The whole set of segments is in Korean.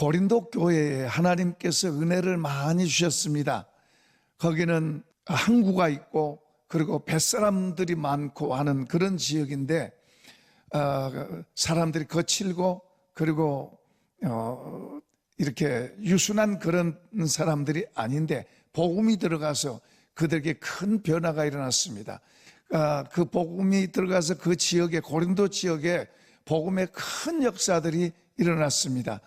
고린도 교회에 하나님께서 은혜를 많이 주셨습니다. 거기는 항구가 있고 그리고 뱃사람들이 많고 하는 그런 지역인데 사람들이 거칠고 그리고 이렇게 유순한 그런 사람들이 아닌데 복음이 들어가서 그들에게 큰 변화가 일어났습니다. 그 복음이 들어가서 그 지역에, 고린도 지역에 복음의 큰 역사들이 일어났습니다.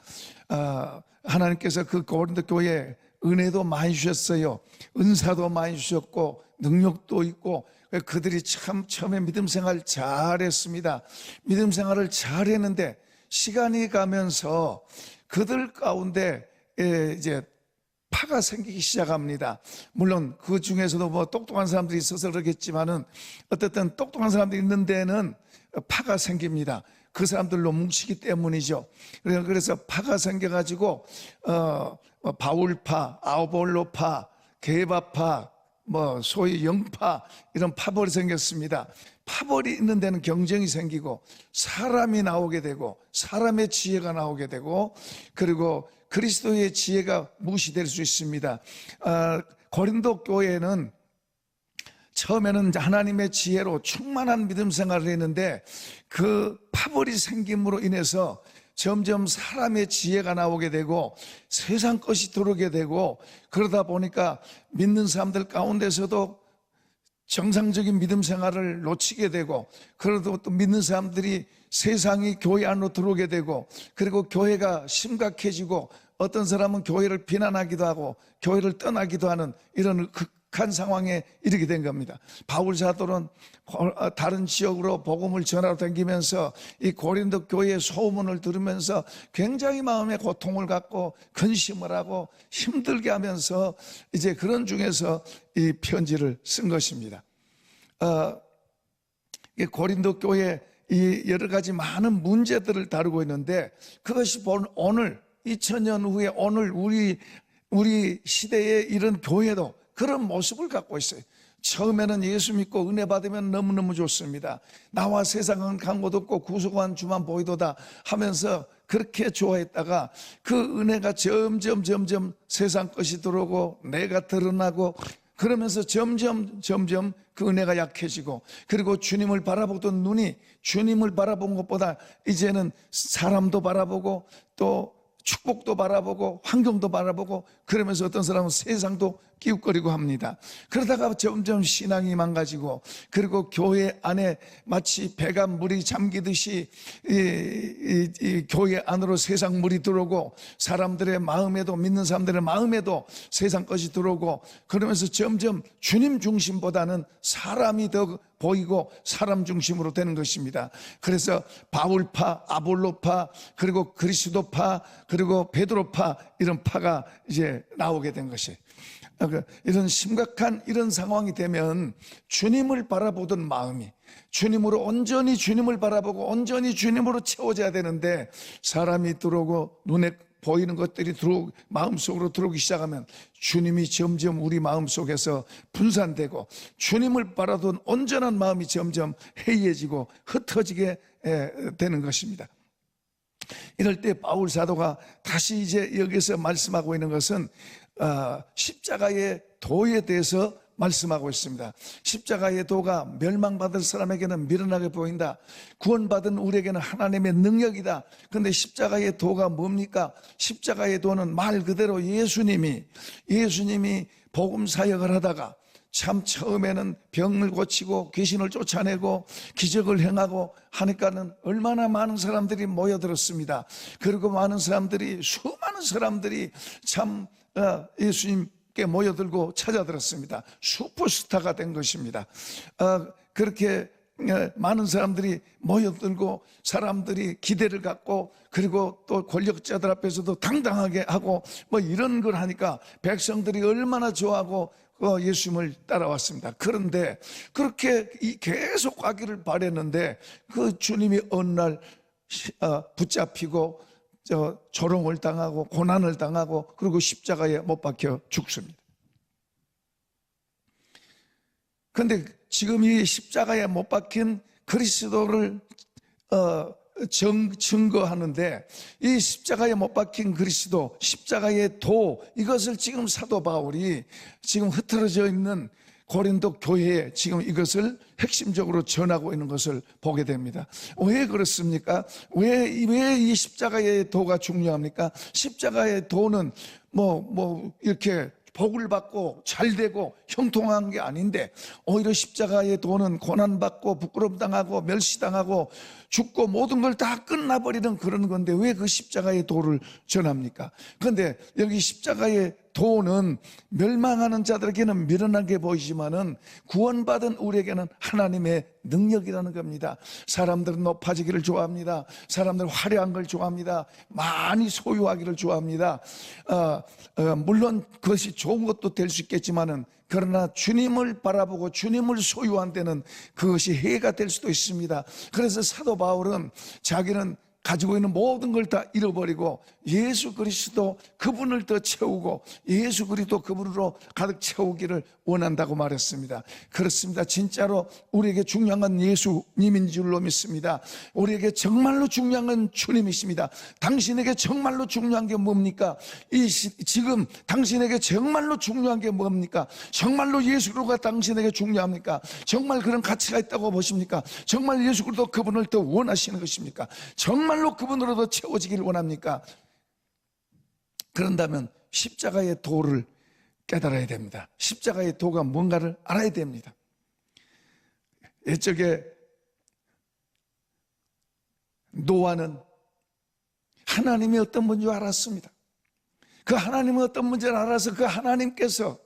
하나님께서 그 고린도 교회에 은혜도 많이 주셨어요. 은사도 많이 주셨고 능력도 있고 그들이 참 처음에 믿음 생활 잘했습니다. 믿음 생활을 잘했는데 시간이 가면서 그들 가운데 이제 파가 생기기 시작합니다. 물론 그 중에서도 뭐 똑똑한 사람들이 있어서 그러겠지만은 어쨌든 똑똑한 사람들이 있는 데는 파가 생깁니다. 그 사람들로 뭉치기 때문이죠. 그래서 파가 생겨가지고 바울파, 아볼로파, 게바파, 뭐 소위 영파 이런 파벌이 생겼습니다. 파벌이 있는 데는 경쟁이 생기고 사람이 나오게 되고 사람의 지혜가 나오게 되고 그리고 그리스도의 지혜가 무시될 수 있습니다. 고린도 교회는 처음에는 하나님의 지혜로 충만한 믿음 생활을 했는데 그 파벌이 생김으로 인해서 점점 사람의 지혜가 나오게 되고 세상 것이 들어오게 되고 그러다 보니까 믿는 사람들 가운데서도 정상적인 믿음 생활을 놓치게 되고 그래도 또 믿는 사람들이 세상이 교회 안으로 들어오게 되고 그리고 교회가 심각해지고 어떤 사람은 교회를 비난하기도 하고 교회를 떠나기도 하는 이런 극한 상황에 이르게 된 겁니다. 바울 사도는 다른 지역으로 복음을 전하러 다니면서 이 고린도 교회의 소문을 들으면서 굉장히 마음에 고통을 갖고 근심을 하고 힘들게 하면서 이제 그런 중에서 이 편지를 쓴 것입니다. 고린도 교회 이 여러 가지 많은 문제들을 다루고 있는데 그것이 오늘 2000년 후에 오늘 우리 시대에 이런 교회도 그런 모습을 갖고 있어요. 처음에는 예수 믿고 은혜 받으면 너무너무 좋습니다. 나와 세상은 간 곳 없고 구속한 주만 보이도다 하면서 그렇게 좋아했다가 그 은혜가 점점 세상 것이 들어오고 내가 드러나고 그러면서 점점 그 은혜가 약해지고 그리고 주님을 바라보던 눈이 주님을 바라본 것보다 이제는 사람도 바라보고 또 축복도 바라보고 환경도 바라보고 그러면서 어떤 사람은 세상도 끼웃거리고 합니다. 그러다가 점점 신앙이 망가지고 그리고 교회 안에 마치 배가 물이 잠기듯이 이 교회 안으로 세상 물이 들어오고 사람들의 마음에도 믿는 사람들의 마음에도 세상 것이 들어오고 그러면서 점점 주님 중심보다는 사람이 더 보이고 사람 중심으로 되는 것입니다. 그래서 바울파, 아볼로파, 그리고 그리스도파, 그리고 베드로파 이런 파가 이제 나오게 된 것이에요. 이런 심각한 이런 상황이 되면 주님을 바라보던 마음이 주님으로 온전히 주님을 바라보고 온전히 주님으로 채워져야 되는데 사람이 들어오고 눈에 보이는 것들이 마음속으로 들어오기 시작하면 주님이 점점 우리 마음속에서 분산되고 주님을 바라던 온전한 마음이 점점 해이해지고 흩어지게 되는 것입니다. 이럴 때 바울 사도가 다시 이제 여기서 말씀하고 있는 것은 십자가의 도에 대해서 말씀하고 있습니다. 십자가의 도가 멸망받을 사람에게는 미련하게 보인다. 구원받은 우리에게는 하나님의 능력이다. 그런데 십자가의 도가 뭡니까? 십자가의 도는 말 그대로 예수님이 복음 사역을 하다가 참 처음에는 병을 고치고 귀신을 쫓아내고 기적을 행하고 하니까는 얼마나 많은 사람들이 모여들었습니다. 그리고 수많은 사람들이 참 예수님께 모여들고 찾아들었습니다. 슈퍼스타가 된 것입니다. 그렇게 많은 사람들이 모여들고 사람들이 기대를 갖고 그리고 또 권력자들 앞에서도 당당하게 하고 뭐 이런 걸 하니까 백성들이 얼마나 좋아하고 예수님을 따라왔습니다. 그런데 그렇게 계속 가기를 바랬는데 그 주님이 어느 날 붙잡히고 조롱을 당하고 고난을 당하고 그리고 십자가에 못 박혀 죽습니다. 그런데 지금 이 십자가에 못 박힌 그리스도를 증거하는데, 이 십자가에 못 박힌 그리스도, 십자가의 도, 이것을 지금 사도 바울이 지금 흐트러져 있는 고린도 교회에 지금 이것을 핵심적으로 전하고 있는 것을 보게 됩니다. 왜 그렇습니까? 왜 이 십자가의 도가 중요합니까? 십자가의 도는 이렇게 복을 받고 잘 되고 형통한 게 아닌데, 오히려 십자가의 도는 고난받고 부끄럼당하고 멸시당하고 죽고 모든 걸 다 끝나버리는 그런 건데, 왜 그 십자가의 도를 전합니까? 그런데 여기 십자가의 도는 멸망하는 자들에게는 미련하게 보이지만은 구원받은 우리에게는 하나님의 능력이라는 겁니다. 사람들은 높아지기를 좋아합니다. 사람들은 화려한 걸 좋아합니다. 많이 소유하기를 좋아합니다. 물론 그것이 좋은 것도 될 수 있겠지만은, 그러나 주님을 바라보고 주님을 소유한 데는 그것이 해가 될 수도 있습니다. 그래서 사도 바울은 자기는 가지고 있는 모든 걸 다 잃어버리고 예수 그리스도 그분을 더 채우고 예수 그리스도 그분으로 가득 채우기를 원한다고 말했습니다. 그렇습니다. 진짜로 우리에게 중요한 건 예수님인 줄로 믿습니다. 우리에게 정말로 중요한 건 주님이십니다. 당신에게 정말로 중요한 게 뭡니까? 지금 당신에게 정말로 중요한 게 뭡니까? 정말로 예수 그리스도가 당신에게 중요합니까? 정말 그런 가치가 있다고 보십니까? 정말 예수 그리스도 그분을 더 원하시는 것입니까? 정말로 그분으로 더 채워지기를 원합니까? 그런다면 십자가의 도를 깨달아야 됩니다. 십자가의 도가 뭔가를 알아야 됩니다. 옛적에 노아는 하나님이 어떤 분인 줄 알았습니다. 그 하나님은 어떤 분인지를 알아서 그 하나님께서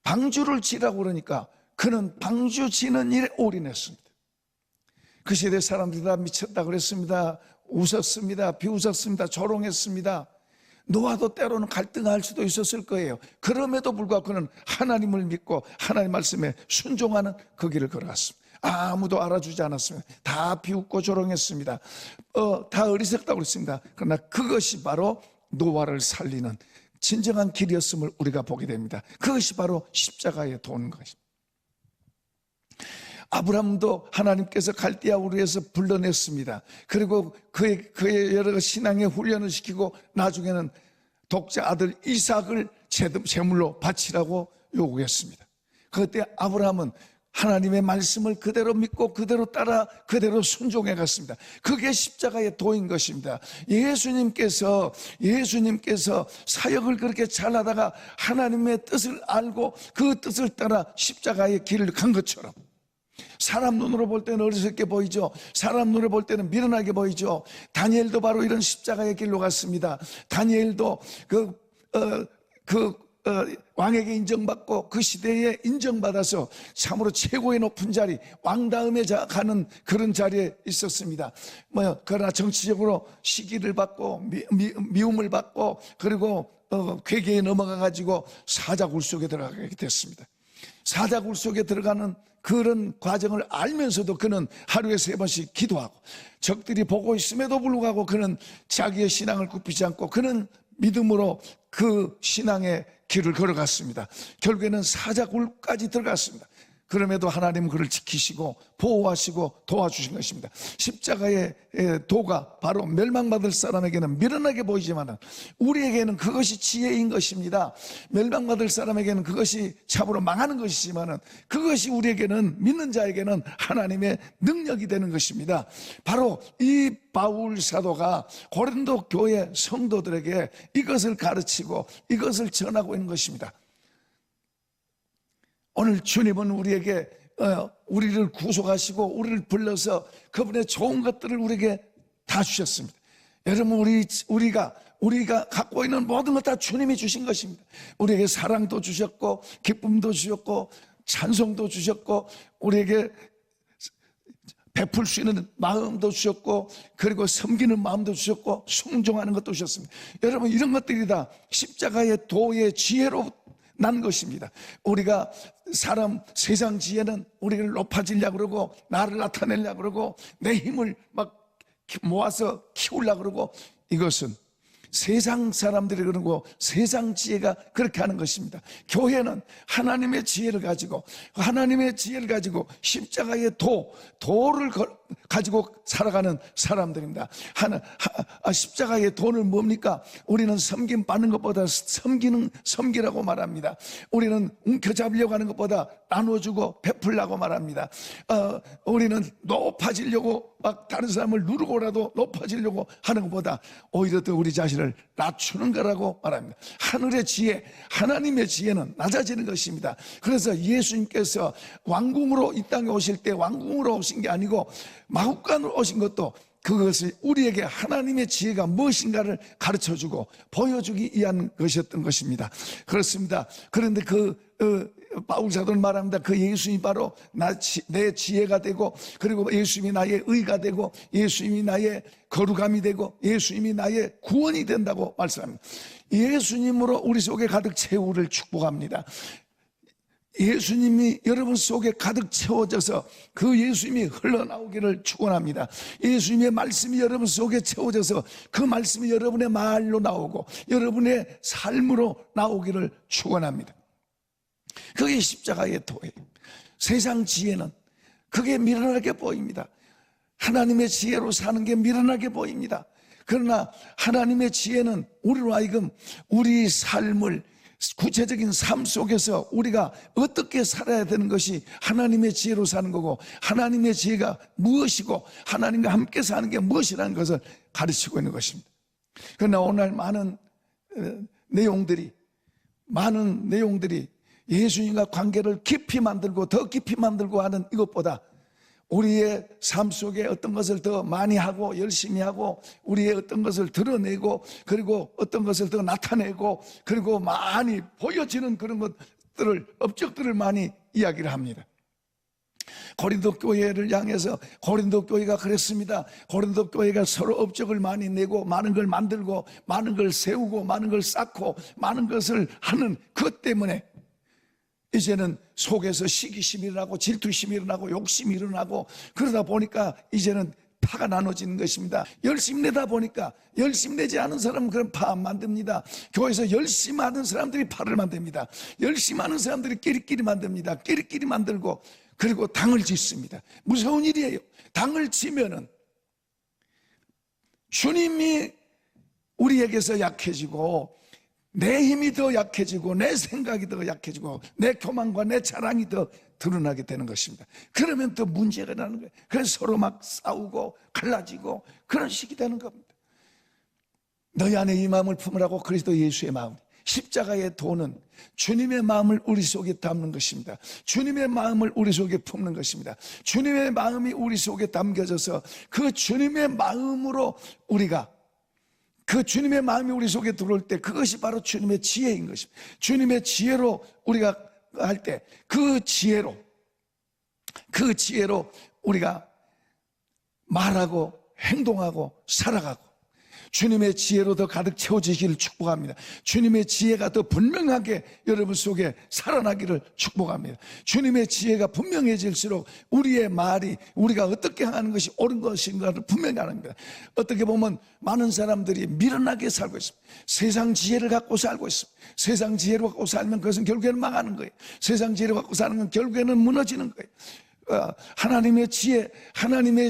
방주를 지라고 그러니까 그는 방주 지는 일에 올인했습니다. 그 시대 사람들이 다 미쳤다 그랬습니다. 웃었습니다. 비웃었습니다. 조롱했습니다. 노아도 때로는 갈등할 수도 있었을 거예요. 그럼에도 불구하고 그는 하나님을 믿고 하나님 말씀에 순종하는 그 길을 걸어갔습니다. 아무도 알아주지 않았습니다. 다 비웃고 조롱했습니다. 다 어리석다고 그랬습니다. 그러나 그것이 바로 노아를 살리는 진정한 길이었음을 우리가 보게 됩니다. 그것이 바로 십자가에 도는 것입니다. 아브라함도 하나님께서 갈대아 우르에서 불러냈습니다. 그리고 그의 여러 신앙의 훈련을 시키고 나중에는 독자 아들 이삭을 제물로 바치라고 요구했습니다. 그때 아브라함은 하나님의 말씀을 그대로 믿고 그대로 따라 그대로 순종해 갔습니다. 그게 십자가의 도인 것입니다. 예수님께서 사역을 그렇게 잘하다가 하나님의 뜻을 알고 그 뜻을 따라 십자가의 길을 간 것처럼, 사람 눈으로 볼 때는 어리석게 보이죠. 사람 눈으로 볼 때는 미련하게 보이죠. 다니엘도 바로 이런 십자가의 길로 갔습니다. 다니엘도 왕에게 인정받고 그 시대에 인정받아서 참으로 최고의 높은 자리, 왕 다음에 가는 그런 자리에 있었습니다. 그러나 정치적으로 시기를 받고 미움을 받고 그리고 괴계에 넘어가 가지고 사자굴 속에 들어가게 됐습니다. 사자굴 속에 들어가는 그런 과정을 알면서도 그는 하루에 3번씩 기도하고, 적들이 보고 있음에도 불구하고 그는 자기의 신앙을 굽히지 않고 그는 믿음으로 그 신앙의 길을 걸어갔습니다. 결국에는 사자굴까지 들어갔습니다. 그럼에도 하나님은 그를 지키시고 보호하시고 도와주신 것입니다. 십자가의 도가 바로 멸망받을 사람에게는 미련하게 보이지만 우리에게는 그것이 지혜인 것입니다. 멸망받을 사람에게는 그것이 참으로 망하는 것이지만 그것이 우리에게는, 믿는 자에게는 하나님의 능력이 되는 것입니다. 바로 이 바울 사도가 고린도 교회 성도들에게 이것을 가르치고 이것을 전하고 있는 것입니다. 오늘 주님은 우리에게 우리를 구속하시고 우리를 불러서 그분의 좋은 것들을 우리에게 다 주셨습니다. 여러분, 우리가 갖고 있는 모든 것 다 주님이 주신 것입니다. 우리에게 사랑도 주셨고 기쁨도 주셨고 찬송도 주셨고 우리에게 베풀 수 있는 마음도 주셨고 그리고 섬기는 마음도 주셨고 순종하는 것도 주셨습니다. 여러분, 이런 것들이 다 십자가의 도의 지혜로 난 것입니다. 우리가 세상 지혜는 우리를 높아지려고 그러고 나를 나타내려고 그러고 내 힘을 막 모아서 키우려고 그러고, 이것은 세상 사람들이 그러고 세상 지혜가 그렇게 하는 것입니다. 교회는 하나님의 지혜를 가지고 십자가의 도를 가지고 살아가는 사람들입니다. 십자가의 도는 뭡니까? 우리는 섬김 받는 것보다 섬기라고 말합니다. 우리는 움켜잡으려고 하는 것보다 나눠주고 베풀라고 말합니다. 우리는 높아지려고 막 다른 사람을 누르고라도 높아지려고 하는 것보다 오히려 더 우리 자신을 낮추는 거라고 말합니다. 하늘의 지혜, 하나님의 지혜는 낮아지는 것입니다. 그래서 예수님께서 왕궁으로 이 땅에 오실 때 왕궁으로 오신 게 아니고 마국간으로 오신 것도 그것을 우리에게 하나님의 지혜가 무엇인가를 가르쳐주고 보여주기 위한 것이었던 것입니다. 그렇습니다. 그런데 바울 사도는 말합니다. 그 예수님이 바로 내 지혜가 되고, 그리고 예수님이 나의 의가 되고, 예수님이 나의 거룩함이 되고, 예수님이 나의 구원이 된다고 말씀합니다. 예수님으로 우리 속에 가득 채우기를 축복합니다. 예수님이 여러분 속에 가득 채워져서 그 예수님이 흘러나오기를 축원합니다. 예수님의 말씀이 여러분 속에 채워져서 그 말씀이 여러분의 말로 나오고 여러분의 삶으로 나오기를 축원합니다. 그게 십자가의 도예요. 세상 지혜는 그게 미련하게 보입니다. 하나님의 지혜로 사는 게 미련하게 보입니다. 그러나 하나님의 지혜는 우리로 하여금 우리 삶을 구체적인 삶 속에서 우리가 어떻게 살아야 되는 것이 하나님의 지혜로 사는 거고, 하나님의 지혜가 무엇이고 하나님과 함께 사는 게 무엇이라는 것을 가르치고 있는 것입니다. 그러나 오늘 많은 내용들이 예수님과 관계를 깊이 만들고 더 깊이 만들고 하는 이것보다 우리의 삶 속에 어떤 것을 더 많이 하고 열심히 하고 우리의 어떤 것을 드러내고 그리고 어떤 것을 더 나타내고 그리고 많이 보여지는 그런 것들을, 업적들을 많이 이야기를 합니다. 고린도 교회를 향해서 고린도 교회가 그랬습니다. 고린도 교회가 서로 업적을 많이 내고 많은 걸 만들고 많은 걸 세우고 많은 걸 쌓고 많은 것을 하는 것 때문에 이제는 속에서 시기심이 일어나고 질투심이 일어나고 욕심이 일어나고 그러다 보니까 이제는 파가 나눠지는 것입니다. 열심히 내다 보니까 열심히 내지 않은 사람은 그런 파 안 만듭니다. 교회에서 열심히 하는 사람들이 파를 만듭니다. 열심히 하는 사람들이 끼리끼리 만듭니다. 끼리끼리 만들고 그리고 당을 짓습니다. 무서운 일이에요. 당을 치면은 주님이 우리에게서 약해지고 내 힘이 더 약해지고 내 생각이 더 약해지고 내 교만과 내 자랑이 더 드러나게 되는 것입니다. 그러면 또 문제가 나는 거예요. 그래서 서로 막 싸우고 갈라지고 그런 식이 되는 겁니다. 너희 안에 이 마음을 품으라고 그리스도 예수의 마음, 십자가의 도는 주님의 마음을 우리 속에 담는 것입니다. 주님의 마음을 우리 속에 품는 것입니다. 주님의 마음이 우리 속에 담겨져서 그 주님의 마음으로 우리가 그 주님의 마음이 우리 속에 들어올 때 그것이 바로 주님의 지혜인 것입니다. 주님의 지혜로 우리가 할 때 그 지혜로 우리가 말하고 행동하고 살아가고 주님의 지혜로 더 가득 채워지기를 축복합니다. 주님의 지혜가 더 분명하게 여러분 속에 살아나기를 축복합니다. 주님의 지혜가 분명해질수록 우리의 말이 우리가 어떻게 하는 것이 옳은 것인가를 분명히 합니다. 어떻게 보면 많은 사람들이 미련하게 살고 있습니다. 세상 지혜를 갖고 살고 있습니다. 세상 지혜를 갖고 살면 그것은 결국에는 망하는 거예요. 세상 지혜를 갖고 사는 건 결국에는 무너지는 거예요. 하나님의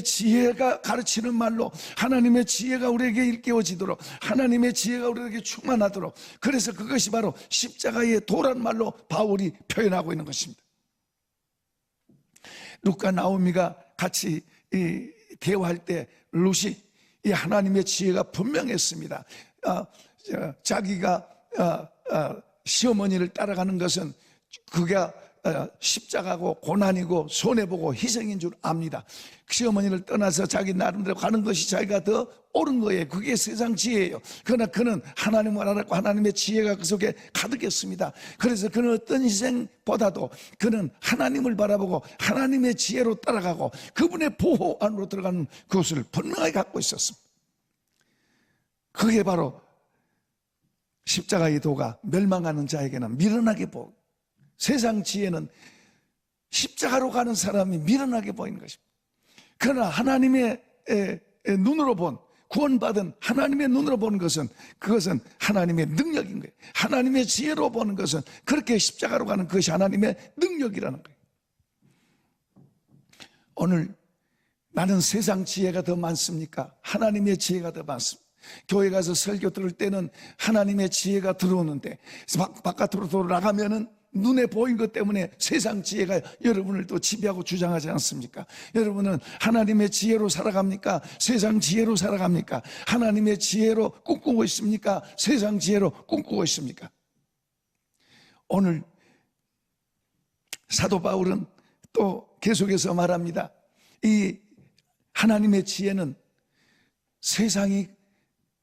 지혜가 가르치는 말로 하나님의 지혜가 우리에게 일깨워지도록 하나님의 지혜가 우리에게 충만하도록, 그래서 그것이 바로 십자가의 도란 말로 바울이 표현하고 있는 것입니다. 룻과 나오미가 같이 대화할 때 룻이 이 하나님의 지혜가 분명했습니다. 자기가 시어머니를 따라가는 것은 그가 십자가고 고난이고 손해보고 희생인 줄 압니다. 시어머니를 떠나서 자기 나름대로 가는 것이 자기가 더 옳은 거예요. 그게 세상 지혜예요. 그러나 그는 하나님을 알았고 하나님의 지혜가 그 속에 가득했습니다. 그래서 그는 어떤 희생보다도 그는 하나님을 바라보고 하나님의 지혜로 따라가고 그분의 보호 안으로 들어가는 그것을 분명하게 갖고 있었습니다. 그게 바로 십자가의 도가 멸망하는 자에게는 미련하게 보고, 세상 지혜는 십자가로 가는 사람이 미련하게 보이는 것입니다. 그러나 하나님의 눈으로 본 구원받은 하나님의 눈으로 보는 것은 그것은 하나님의 능력인 거예요. 하나님의 지혜로 보는 것은 그렇게 십자가로 가는 그것이 하나님의 능력이라는 거예요. 오늘 나는 세상 지혜가 더 많습니까? 하나님의 지혜가 더 많습니다. 교회 가서 설교 들을 때는 하나님의 지혜가 들어오는데 바깥으로 나가면은 눈에 보인 것 때문에 세상 지혜가 여러분을 또 지배하고 주장하지 않습니까? 여러분은 하나님의 지혜로 살아갑니까? 세상 지혜로 살아갑니까? 하나님의 지혜로 꿈꾸고 있습니까? 세상 지혜로 꿈꾸고 있습니까? 오늘 사도 바울은 또 계속해서 말합니다. 이 하나님의 지혜는 세상이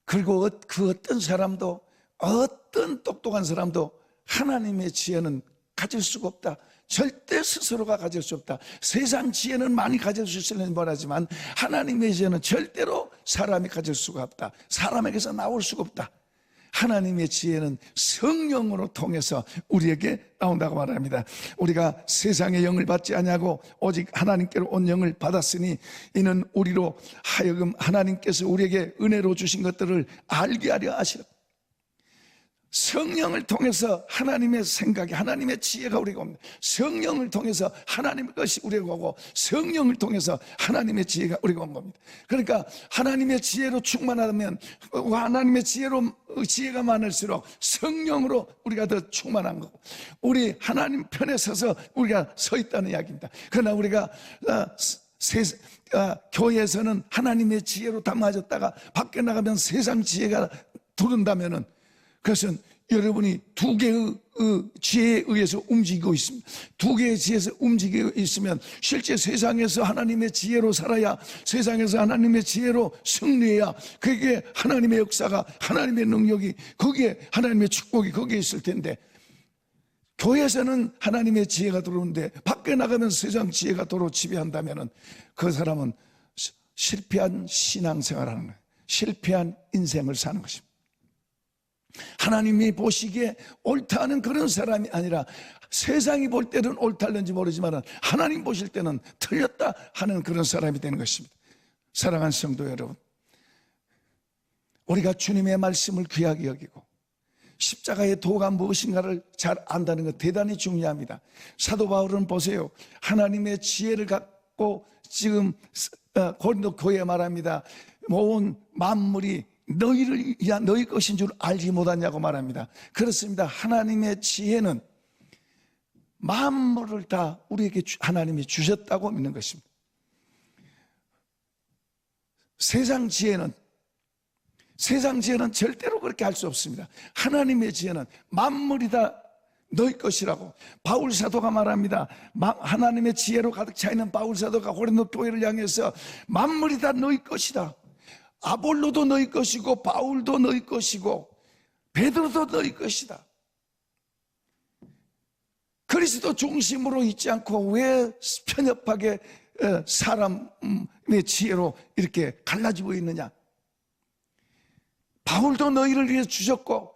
그리고 그 어떤 사람도 어떤 똑똑한 사람도 하나님의 지혜는 가질 수가 없다. 절대 스스로가 가질 수 없다. 세상 지혜는 많이 가질 수 있을지 모르지만 하나님의 지혜는 절대로 사람이 가질 수가 없다. 사람에게서 나올 수가 없다. 하나님의 지혜는 성령으로 통해서 우리에게 나온다고 말합니다. 우리가 세상의 영을 받지 아니하고 오직 하나님께로 온 영을 받았으니 이는 우리로 하여금 하나님께서 우리에게 은혜로 주신 것들을 알게 하려 하시라. 성령을 통해서 하나님의 생각이, 하나님의 지혜가 우리에게 옵니다. 성령을 통해서 하나님의 것이 우리에게 오고 성령을 통해서 하나님의 지혜가 우리에게 온 겁니다. 그러니까 하나님의 지혜로 충만하면 하나님의 지혜가 많을수록 성령으로 우리가 더 충만한 거고 우리 하나님 편에 서서 우리가 서 있다는 이야기입니다. 그러나 우리가 교회에서는 하나님의 지혜로 담아졌다가 밖에 나가면 세상 지혜가 들은다면은 그것은 여러분이 두 개의 지혜에 의해서 움직이고 있습니다. 두 개의 지혜에서 움직이고 있으면 실제 세상에서 하나님의 지혜로 살아야, 세상에서 하나님의 지혜로 승리해야 그게 하나님의 역사가, 하나님의 능력이, 거기에 하나님의 축복이 거기에 있을 텐데, 교회에서는 하나님의 지혜가 들어오는데 밖에 나가면 세상 지혜가 도로 지배한다면 그 사람은 실패한 신앙생활을 하는 거예요. 실패한 인생을 사는 것입니다. 하나님이 보시기에 옳다는 그런 사람이 아니라 세상이 볼 때는 옳다는지 모르지만 하나님 보실 때는 틀렸다 하는 그런 사람이 되는 것입니다. 사랑하는 성도 여러분, 우리가 주님의 말씀을 귀하게 여기고 십자가의 도가 무엇인가를 잘 안다는 것 대단히 중요합니다. 사도 바울은 보세요, 하나님의 지혜를 갖고 지금 고린도 교회에 말합니다. 온 만물이 너희 것인 줄 알지 못하냐고 말합니다. 그렇습니다. 하나님의 지혜는 만물을 다 우리에게 하나님이 주셨다고 믿는 것입니다. 세상 지혜는 절대로 그렇게 할 수 없습니다. 하나님의 지혜는 만물이 다 너희 것이라고 바울 사도가 말합니다. 하나님의 지혜로 가득 차 있는 바울 사도가 고린도 교회를 향해서 만물이 다 너희 것이다. 아볼로도 너희 것이고 바울도 너희 것이고 베드로도 너희 것이다. 그리스도 중심으로 있지 않고 왜 편협하게 사람의 지혜로 이렇게 갈라지고 있느냐. 바울도 너희를 위해 주셨고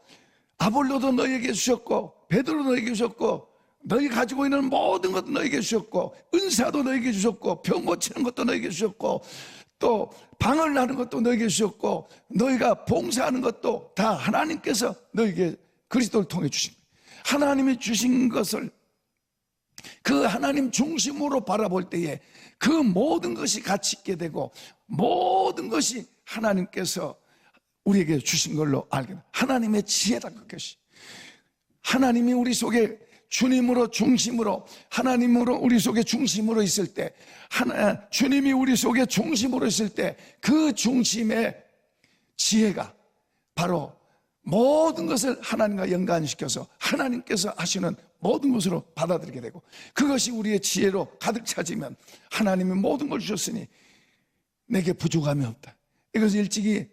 아볼로도 너희에게 주셨고 베드로도 너희에게 주셨고 너희 가지고 있는 모든 것도 너희에게 주셨고 은사도 너희에게 주셨고 병 고치는 것도 너희에게 주셨고 또 방을 나는 것도 너희에게 주셨고 너희가 봉사하는 것도 다 하나님께서 너희에게 그리스도를 통해 주신 거예요. 하나님이 주신 것을 그 하나님 중심으로 바라볼 때에 그 모든 것이 가치 있게 되고 모든 것이 하나님께서 우리에게 주신 걸로 알게 됩니다. 하나님의 지혜다 그것이. 하나님이 우리 속에 주님으로 중심으로 하나님으로 우리 속에 중심으로 있을 때 주님이 우리 속에 중심으로 있을 때 그 중심의 지혜가 바로 모든 것을 하나님과 연관시켜서 하나님께서 하시는 모든 것으로 받아들이게 되고 그것이 우리의 지혜로 가득 차지면 하나님이 모든 걸 주셨으니 내게 부족함이 없다. 이것을 일찍이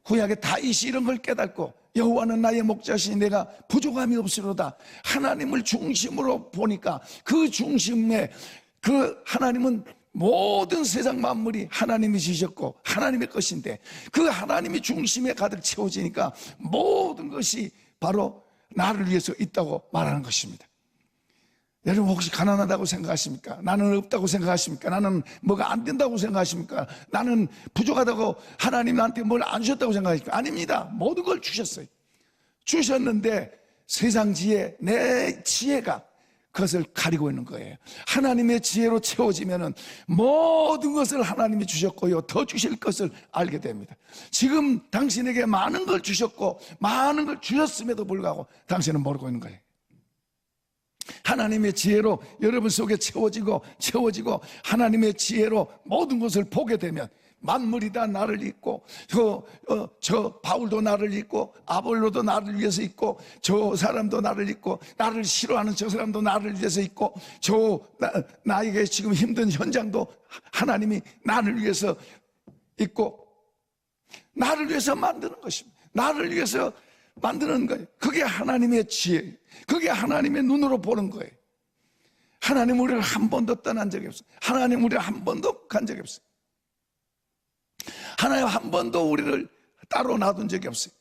구약의 다윗이 이런 걸 깨닫고 여호와는 나의 목자시니 내가 부족함이 없으로다. 하나님을 중심으로 보니까 그 중심에 그 하나님은 모든 세상 만물이 하나님이 지으셨고 하나님의 것인데 그 하나님이 중심에 가득 채워지니까 모든 것이 바로 나를 위해서 있다고 말하는 것입니다. 여러분 혹시 가난하다고 생각하십니까? 나는 없다고 생각하십니까? 나는 뭐가 안 된다고 생각하십니까? 나는 부족하다고 하나님 나한테 뭘 안 주셨다고 생각하십니까? 아닙니다. 모든 걸 주셨어요. 주셨는데 세상 지혜, 내 지혜가 그것을 가리고 있는 거예요. 하나님의 지혜로 채워지면은 모든 것을 하나님이 주셨고요, 더 주실 것을 알게 됩니다. 지금 당신에게 많은 걸 주셨고 많은 걸 주셨음에도 불구하고 당신은 모르고 있는 거예요. 하나님의 지혜로 여러분 속에 채워지고 하나님의 지혜로 모든 것을 보게 되면 만물이 다 나를 잊고 저 바울도 나를 잊고 아볼로도 나를 위해서 잊고 저 사람도 나를 잊고 나를 싫어하는 저 사람도 나를 위해서 잊고 나에게 지금 힘든 현장도 하나님이 나를 위해서 잊고 나를 위해서 만드는 것입니다. 나를 위해서 만드는 거예요. 그게 하나님의 지혜, 그게 하나님의 눈으로 보는 거예요. 하나님 우리를 한 번도 떠난 적이 없어요. 하나님 우리를 한 번도 간 적이 없어요. 하나님 한 번도 우리를 따로 놔둔 적이 없어요.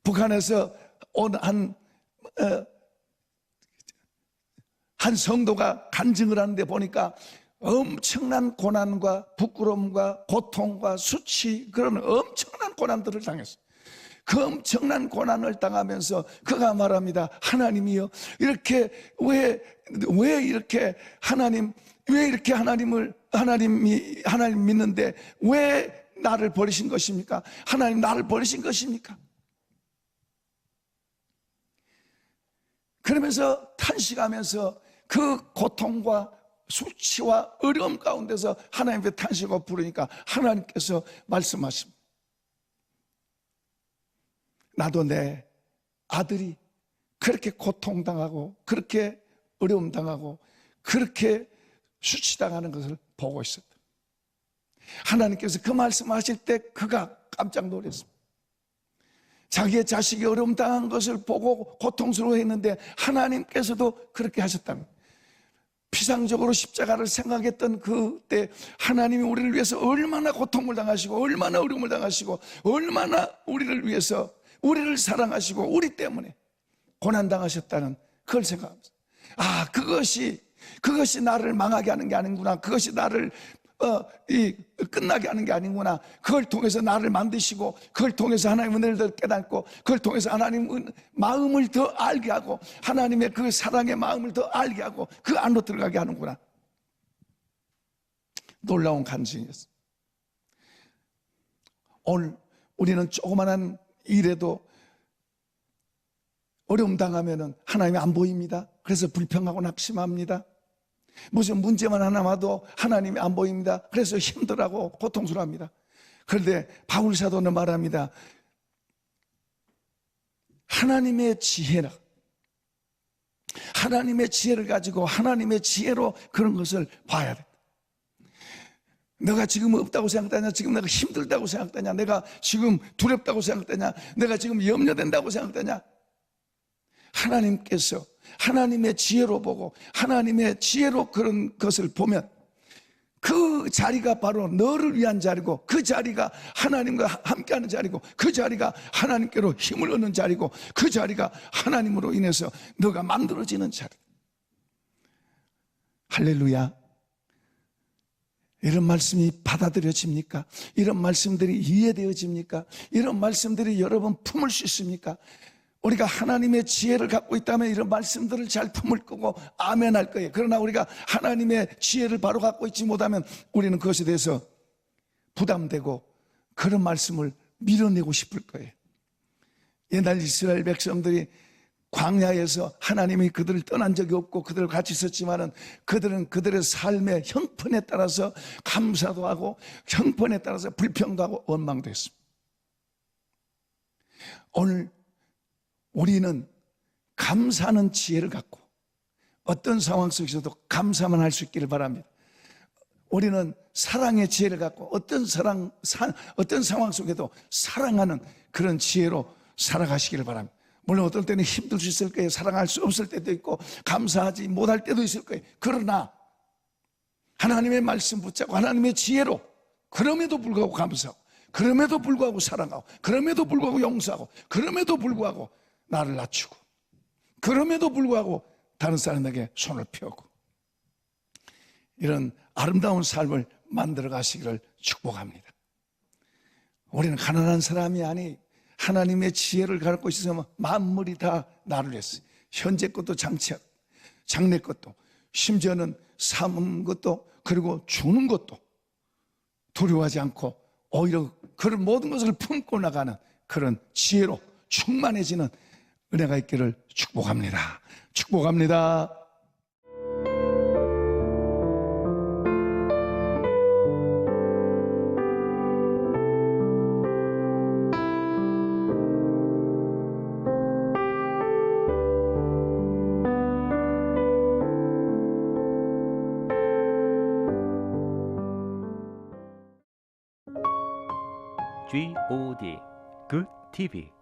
북한에서 온 한 성도가 간증을 하는데 보니까 엄청난 고난과 부끄러움과 고통과 수치, 그런 엄청난 고난들을 당했어요. 그 엄청난 고난을 당하면서 그가 말합니다. 하나님이요, 이렇게 왜 이렇게 하나님 믿는데 왜 나를 버리신 것입니까? 하나님 나를 버리신 것입니까? 그러면서 탄식하면서 그 고통과 수치와 어려움 가운데서 하나님께 탄식하고 부르니까 하나님께서 말씀하십니다. 나도 내 아들이 그렇게 고통당하고 그렇게 어려움 당하고 그렇게 수치당하는 것을 보고 있었다. 하나님께서 그 말씀하실 때 그가 깜짝 놀랐습니다. 자기의 자식이 어려움 당한 것을 보고 고통스러워했는데 하나님께서도 그렇게 하셨다는 거예요. 피상적으로 십자가를 생각했던 그때 하나님이 우리를 위해서 얼마나 고통을 당하시고 얼마나 어려움을 당하시고 얼마나 우리를 위해서 우리를 사랑하시고 우리 때문에 고난당하셨다는 그걸 생각합니다. 아, 그것이 나를 망하게 하는 게 아니구나. 그것이 나를 끝나게 하는 게 아니구나. 그걸 통해서 나를 만드시고 그걸 통해서 하나님의 은혜를 더 깨닫고 그걸 통해서 하나님의 마음을 더 알게 하고 하나님의 그 사랑의 마음을 더 알게 하고 그 안으로 들어가게 하는구나. 놀라운 간증이었어요. 오늘 우리는 조그만한 일에도 어려움 당하면은 하나님이 안 보입니다. 그래서 불평하고 낙심합니다. 무슨 문제만 하나 와도 하나님이 안 보입니다. 그래서 힘들어하고 고통스러워합니다. 그런데 바울 사도는 말합니다. 하나님의 지혜라, 하나님의 지혜를 가지고 하나님의 지혜로 그런 것을 봐야 돼. 내가 지금 없다고 생각되냐? 지금 내가 힘들다고 생각되냐? 내가 지금 두렵다고 생각되냐? 내가 지금 염려된다고 생각되냐? 하나님께서 하나님의 지혜로 보고 하나님의 지혜로 그런 것을 보면 그 자리가 바로 너를 위한 자리고 그 자리가 하나님과 함께하는 자리고 그 자리가 하나님께로 힘을 얻는 자리고 그 자리가 하나님으로 인해서 너가 만들어지는 자리. 할렐루야. 이런 말씀이 받아들여집니까? 이런 말씀들이 이해되어집니까? 이런 말씀들이 여러분 품을 수 있습니까? 우리가 하나님의 지혜를 갖고 있다면 이런 말씀들을 잘 품을 거고 아멘할 거예요. 그러나 우리가 하나님의 지혜를 바로 갖고 있지 못하면 우리는 그것에 대해서 부담되고 그런 말씀을 밀어내고 싶을 거예요. 옛날 이스라엘 백성들이 광야에서 하나님이 그들을 떠난 적이 없고 그들을 같이 있었지만은 그들은 그들의 삶의 형편에 따라서 감사도 하고 형편에 따라서 불평도 하고 원망도 했습니다. 오늘 우리는 감사하는 지혜를 갖고 어떤 상황 속에서도 감사만 할 수 있기를 바랍니다. 우리는 사랑의 지혜를 갖고 어떤 상황 속에도 사랑하는 그런 지혜로 살아가시기를 바랍니다. 물론 어떨 때는 힘들 수 있을 거예요. 사랑할 수 없을 때도 있고 감사하지 못할 때도 있을 거예요. 그러나 하나님의 말씀 붙잡고 하나님의 지혜로 그럼에도 불구하고 감사하고 그럼에도 불구하고 사랑하고 그럼에도 불구하고 용서하고 그럼에도 불구하고 나를 낮추고 그럼에도 불구하고 다른 사람에게 손을 펴고 이런 아름다운 삶을 만들어 가시기를 축복합니다. 우리는 가난한 사람이 아니 하나님의 지혜를 갖고 있으면 만물이 다 나를 했어요. 현재 것도 장래 것도, 심지어는 삼은 것도, 그리고 주는 것도 두려워하지 않고 오히려 그런 모든 것을 품고 나가는 그런 지혜로 충만해지는 은혜가 있기를 축복합니다. 축복합니다. GOD Good TV